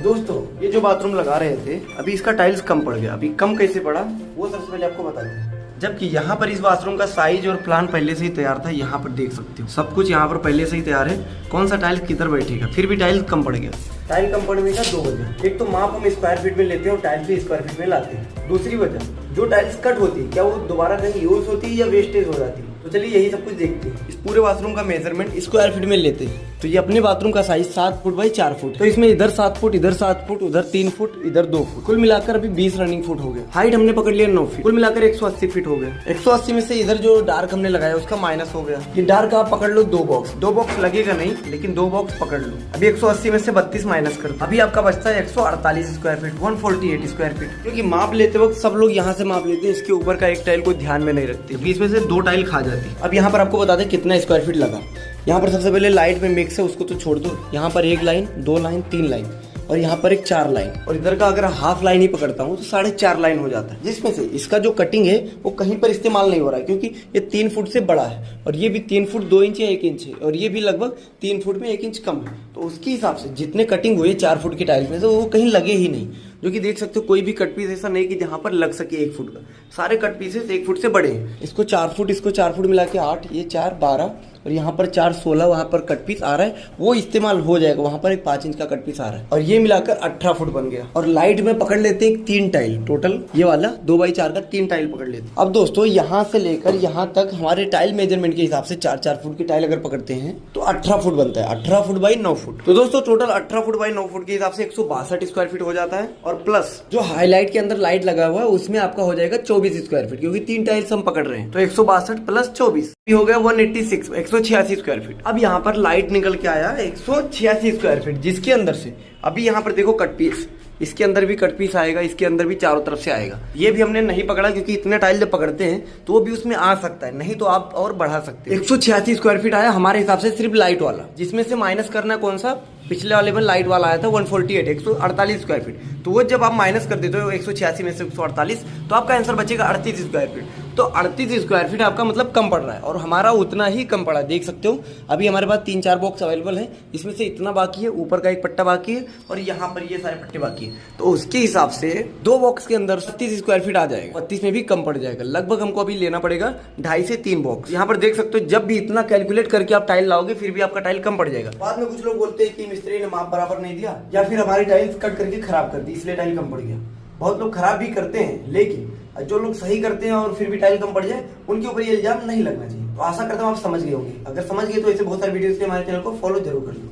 दोस्तों ये जो बाथरूम लगा रहे थे अभी इसका टाइल्स कम पड़ गया। अभी कम कैसे पड़ा वो सबसे पहले आपको बताते हैं। जबकि यहाँ पर इस बाथरूम का साइज और प्लान पहले से ही तैयार था। यहाँ पर देख सकते हो सब कुछ यहाँ पर पहले से ही तैयार है, कौन सा टाइल्स किधर बैठेगा। फिर भी टाइल्स कम पड़ गया। टाइल कम पड़ने का दो वजह, एक तो माप हम स्क्वायर फीट में लेते हैं और टाइल्स भी स्क्वायर फीट में लाते हैं। दूसरी वजह, जो टाइल्स कट होती है क्या वो दोबारा कहीं यूज होती है या वेस्टेज हो जाती है। तो चलिए यही सब कुछ देखते हैं। इस पूरे बाथरूम का मेजरमेंट स्क्वायर फीट में लेते हैं। तो ये अपने बाथरूम का साइज 7 फुट बाई 4 फुट, तो इसमें इधर 7 फुट, इधर 7 फुट, उधर 3 फुट, इधर 2 फुट, कुल मिलाकर अभी 20 रनिंग फुट हो गए। हाइट हमने पकड़ लिया 9 फीट, कुल मिलाकर 180 फीट हो गए। 180 में से इधर जो डार्क हमने लगाया उसका माइनस हो गया। ये डार्क आप पकड़ लो 2 बॉक्स लगेगा नहीं, लेकिन 2 बॉक्स पकड़ लो। अभी 180 में से 32 माइनस कर दो, अभी आपका बचता है 148 स्क्वायर फीट, 148 स्क्वायर फीट। क्योंकि माप लेते वक्त सब लोग यहाँ से माप लेते हैं, इसके ऊपर का एक टाइल को ध्यान में नहीं रखते, बीच में से 2 टाइल खा जाती है। अब यहाँ पर आपको बता दें कितना स्क्वायर फीट लगा। यहाँ पर सबसे पहले लाइट में मिक्स है, उसको तो छोड़ दो। यहाँ पर 1 लाइन, 2 लाइन, 3 लाइन और यहाँ पर एक 4 लाइन, और इधर का अगर हाफ लाइन ही पकड़ता हूँ तो 4.5 लाइन हो जाता है। जिसमें से इसका जो कटिंग है वो कहीं पर इस्तेमाल नहीं हो रहा है, क्योंकि ये 3 फुट से बड़ा है और ये भी 3 फुट 2 इंच या 1 इंच है, और ये भी लगभग 3 फुट में 1 इंच कम है। तो उसके हिसाब से जितने कटिंग हुए 4 फुट की टाइल्स में तो वो कहीं लगे ही नहीं। जो कि देख सकते हो कोई भी कट पीस ऐसा नहीं कि जहाँ पर लग सके 1 फुट का। सारे कट पीसेस 1 फुट से बड़े हैं। इसको 4 फुट, इसको 4 फुट मिला के 8, ये 4 12 और यहाँ पर 4 16 वहाँ पर कट पीस आ रहा है, वो इस्तेमाल हो जाएगा। वहाँ पर एक 5 इंच का कट पीस आ रहा है और ये मिलाकर 18 फुट बन गया। और लाइट में पकड़ लेते हैं 3 टाइल, टोटल ये वाला 2 बाई 4 का 3 टाइल पकड़ लेते हैं। अब दोस्तों यहाँ से लेकर यहाँ तक हमारे टाइल मेजरमेंट के हिसाब से 4-4 फुट की टाइल अगर पकड़ते हैं तो 18 फुट बनता है, 18 फुट बाई 9 फुट। तो दोस्तों टोटल 18 फुट बाई 9 फुट के हिसाब से 162 स्क्वायर फीट हो जाता है। और प्लस जो हाईलाइट के अंदर लाइट लगा हुआ है उसमें आपका हो जाएगा 24 स्क्वायर फीट, क्योंकि 3 टाइल्स हम पकड़ रहे हैं। तो 162 प्लस 24 हो गया 186, 186 स्क्वायर फीट। अब यहाँ पर लाइट निकल के आया 186 स्क्वायर फीट, जिसके अंदर से अभी यहाँ पर देखो कट पीस, इसके अंदर भी कट पीस आएगा, इसके अंदर भी चारों तरफ से आएगा। ये भी हमने नहीं पकड़ा क्योंकि इतने टाइल जब पकड़ते हैं तो वो भी उसमें आ सकता है, नहीं तो आप और बढ़ा सकते हैं। 186 स्क्वायर फीट आया हमारे हिसाब से सिर्फ लाइट वाला, जिसमें से माइनस करना कौन सा, पिछले वाले में लाइट वाला आया था 148, 148 स्क्वायर फीट। तो वो जब आप माइनस कर देते हो 186 में से 148 तो आपका आंसर बचेगा 38 स्क्वायर फीट। तो 38 स्क्वायर फीट आपका मतलब कम पड़ रहा है और हमारा उतना ही कम पड़ा। देख सकते हो अभी हमारे पास 3-4 बॉक्स अवेलेबल है, इसमें से इतना बाकी है, ऊपर का एक पट्टा बाकी है और यहाँ पर ये सारे पट्टे बाकी है। तो उसके हिसाब से 2 बॉक्स के अंदर 36 स्क्वायर फीट आ जाएगा, 32 में भी कम पड़ जाएगा। लगभग हमको अभी लेना पड़ेगा 2.5 से 3 बॉक्स। यहाँ पर देख सकते हो जब भी इतना कैलकुलेट करके आप टाइल लाओगे फिर भी आपका टाइल कम पड़ जाएगा। बाद में कुछ लोग बोलते हैं कि मिस्त्री ने माप बराबर नहीं दिया या फिर हमारी टाइल्स कट करके खराब कर दी इसलिए टाइल कम पड़ गया। बहुत लोग खराब भी करते हैं, लेकिन जो लोग सही करते हैं और फिर भी टाइल कम पड़ जाए उनके ऊपर ये इल्जाम नहीं लगना चाहिए। तो आशा करता हूँ आप समझ गए होंगे। अगर समझ गए तो ऐसे बहुत सारे वीडियोस के हमारे चैनल को फॉलो जरूर कर लो।